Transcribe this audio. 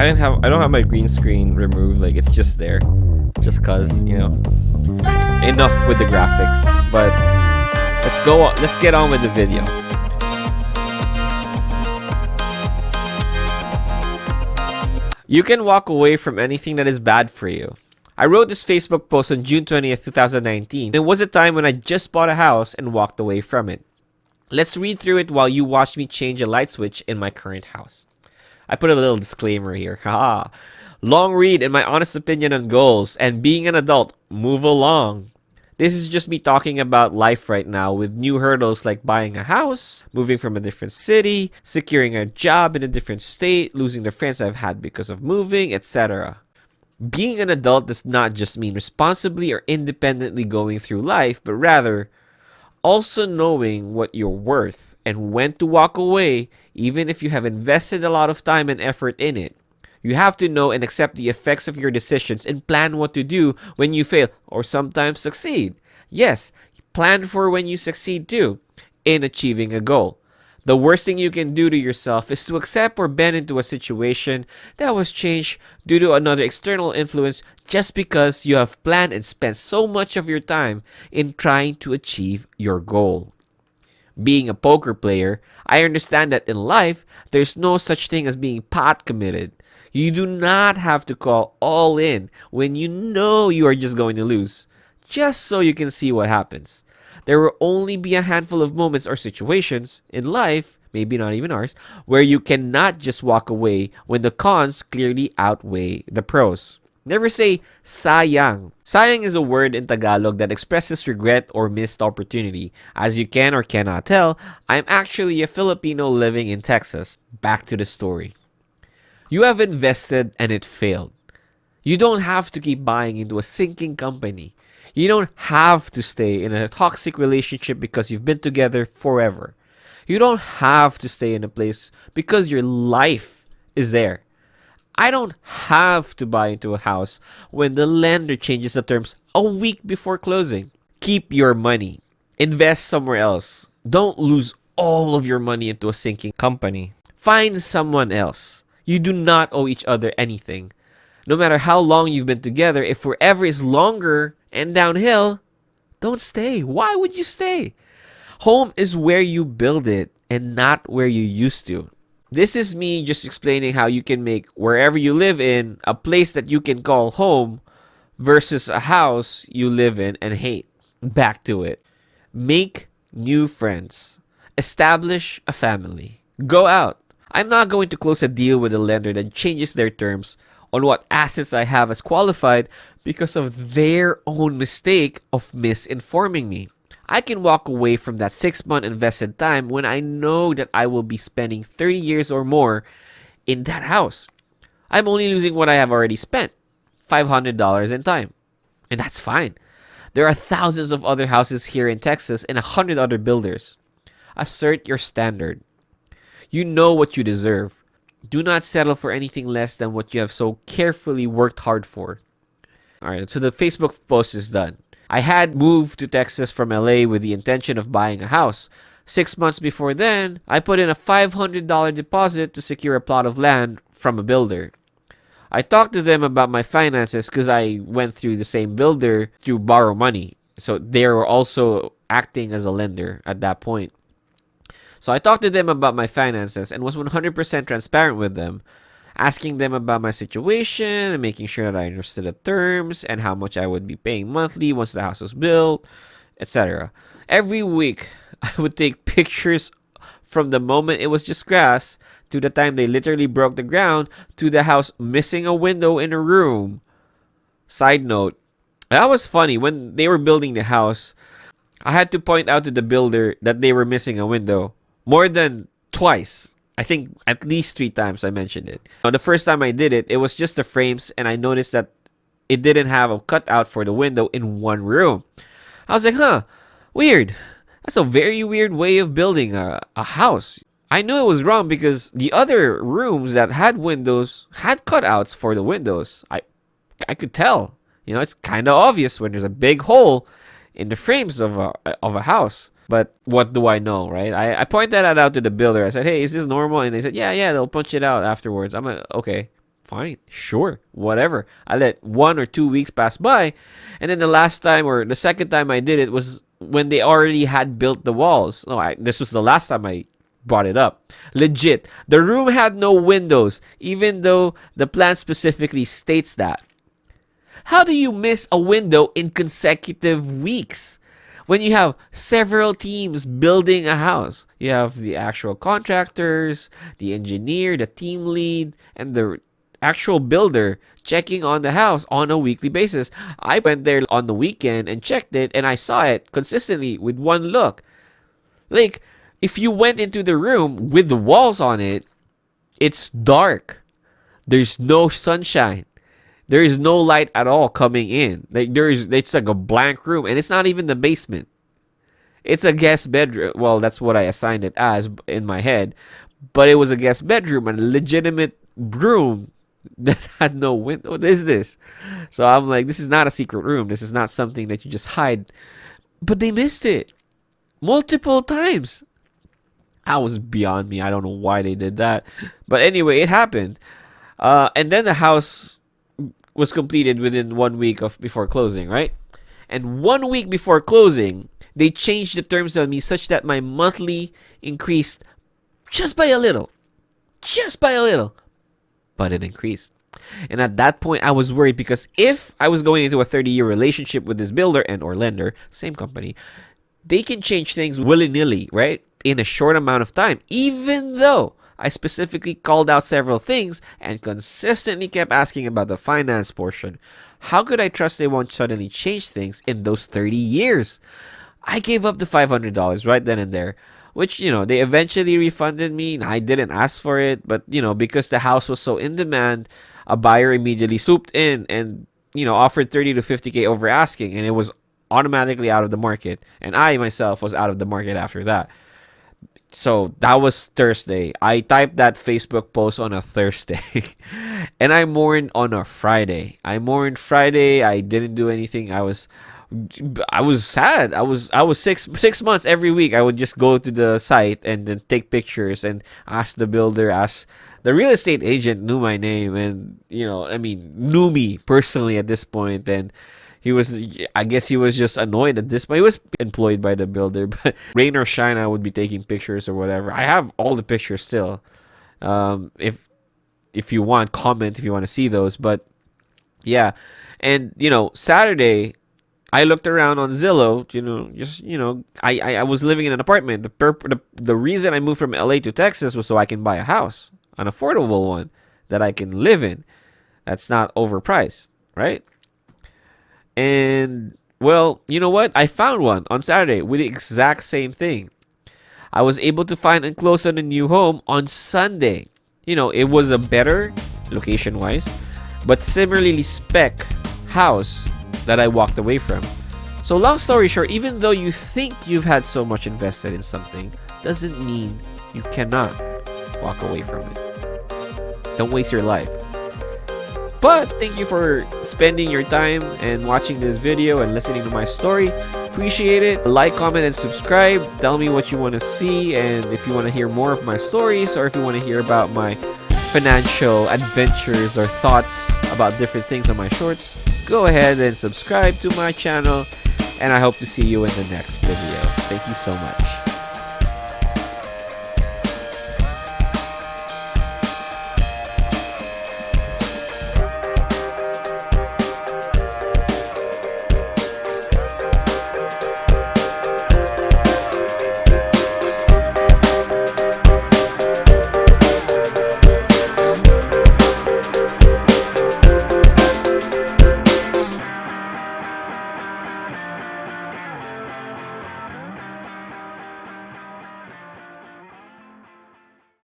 I don't have my green screen removed. Like, it's just there, just cause, you know, enough with the graphics. But let's go on, let's get on with the video. You can walk away from anything that is bad for you. I wrote this Facebook post on June 20th, 2019. It was a time when I just bought a house and walked away from it. Let's read through it while you watch me change a light switch in my current house. I put a little disclaimer here. Haha. Long read in my honest opinion on goals and being an adult. Move along. This is just me talking about life right now with new hurdles like buying a house, moving from a different city, securing a job in a different state, losing the friends I've had because of moving, etc. Being an adult does not just mean responsibly or independently going through life, but rather also knowing what you're worth and when to walk away, even if you have invested a lot of time and effort in it. You have to know and accept the effects of your decisions and plan what to do when you fail or sometimes succeed. Yes, plan for when you succeed too in achieving a goal. The worst thing you can do to yourself is to accept or bend into a situation that was changed due to another external influence just because you have planned and spent so much of your time in trying to achieve your goal. Being a poker player, I understand that in life, there's no such thing as being pot committed. You do not have to call all in when you know you are just going to lose, just so you can see what happens. There will only be a handful of moments or situations in life, maybe not even ours, where you cannot just walk away when the cons clearly outweigh the pros. Never say sayang. Sayang is a word in Tagalog that expresses regret or missed opportunity. As you can or cannot tell, I'm actually a Filipino living in Texas. Back to the story. You have invested and it failed. You don't have to keep buying into a sinking company. You don't have to stay in a toxic relationship because you've been together forever. You don't have to stay in a place because your life is there. I don't have to buy into a house when the lender changes the terms a week before closing. Keep your money. Invest somewhere else. Don't lose all of your money into a sinking company. Find someone else. You do not owe each other anything. No matter how long you've been together, if forever is longer and downhill, don't stay. Why would you stay? Home is where you build it and not where you used to. This is me just explaining how you can make wherever you live in a place that you can call home versus a house you live in and hate. Back to it. Make new friends. Establish a family. Go out. I'm not going to close a deal with a lender that changes their terms on what assets I have as qualified because of their own mistake of misinforming me. I can walk away from that 6-month invested time when I know that I will be spending 30 years or more in that house. I'm only losing what I have already spent, $500 in time. And that's fine. There are thousands of other houses here in Texas and 100 other builders. Assert your standard. You know what you deserve. Do not settle for anything less than what you have so carefully worked hard for. Alright, so the Facebook post is done. I had moved to Texas from LA with the intention of buying a house. 6 months before then, I put in a $500 deposit to secure a plot of land from a builder. I talked to them about my finances because I went through the same builder through borrow money. So they were also acting as a lender at that point. So I talked to them about my finances and was 100% transparent with them, asking them about my situation and making sure that I understood the terms and how much I would be paying monthly once the house was built, etc. Every week, I would take pictures from the moment it was just grass to the time they literally broke the ground to the house missing a window in a room. Side note, that was funny. When they were building the house, I had to point out to the builder that they were missing a window more than twice. I think at least 3 times I mentioned it. Now, the first time I did it, it was just the frames, and I noticed that it didn't have a cutout for the window in one room. I was like, weird. That's a very weird way of building a house. I knew it was wrong because the other rooms that had windows had cutouts for the windows. I could tell. You know, it's kind of obvious when there's a big hole in the frames of a house. But what do I know, right? I pointed that out to the builder. I said, hey, is this normal? And they said, yeah, they'll punch it out afterwards. I'm like, okay, fine, sure, whatever. I let 1 or 2 weeks pass by, and then the last time or the second time I did it was when they already had built the walls. No, this was the last time I brought it up. Legit, the room had no windows, even though the plan specifically states that. How do you miss a window in consecutive weeks? When you have several teams building a house, you have the actual contractors, the engineer, the team lead, and the actual builder checking on the house on a weekly basis. I went there on the weekend and checked it, and I saw it consistently with one look. Like, if you went into the room with the walls on it, it's dark. There's no sunshine. There is no light at all coming in. It's like a blank room, and it's not even the basement. It's a guest bedroom. Well, that's what I assigned it as in my head, but it was a guest bedroom, a legitimate room that had no window. What is this? So I'm like, this is not a secret room. This is not something that you just hide. But they missed it multiple times. That was beyond me. I don't know why they did that, but anyway, it happened. And then the house was completed within 1 week before closing, right? And 1 week before closing, they changed the terms on me such that my monthly increased just by a little. But it increased. And at that point, I was worried because if I was going into a 30-year relationship with this builder and or lender, same company, they can change things willy-nilly, right? In a short amount of time, even though I specifically called out several things and consistently kept asking about the finance portion. How could I trust they won't suddenly change things in those 30 years? I gave up the $500 right then and there, which, they eventually refunded me. I didn't ask for it, but, because the house was so in demand, a buyer immediately swooped in and, offered 30 to 50K over asking, and it was automatically out of the market. And I myself was out of the market after that. So that was Thursday. I typed that Facebook post on a Thursday and I mourned on a Friday. I didn't do anything. I was sad. I was 6 months every week. I would just go to the site and then take pictures and ask the builder, ask the real estate agent knew my name and knew me personally at this point, and I guess he was just annoyed at this point. He was employed by the builder, but rain or shine, I would be taking pictures or whatever. I have all the pictures still. If you want, comment if you want to see those. But yeah, and Saturday, I looked around on Zillow. I was living in an apartment. The reason I moved from LA to Texas was so I can buy a house, an affordable one that I can live in. That's not overpriced, right? And, well, you know what? I found one on Saturday with the exact same thing. I was able to find and close on a new home on Sunday. It was a better, location-wise, but similarly spec house that I walked away from. So long story short, even though you think you've had so much invested in something, doesn't mean you cannot walk away from it. Don't waste your life. But thank you for spending your time and watching this video and listening to my story. Appreciate it. Like, comment, and subscribe. Tell me what you want to see, and if you want to hear more of my stories, or if you want to hear about my financial adventures or thoughts about different things on my shorts, go ahead and subscribe to my channel, and I hope to see you in the next video. Thank you so much.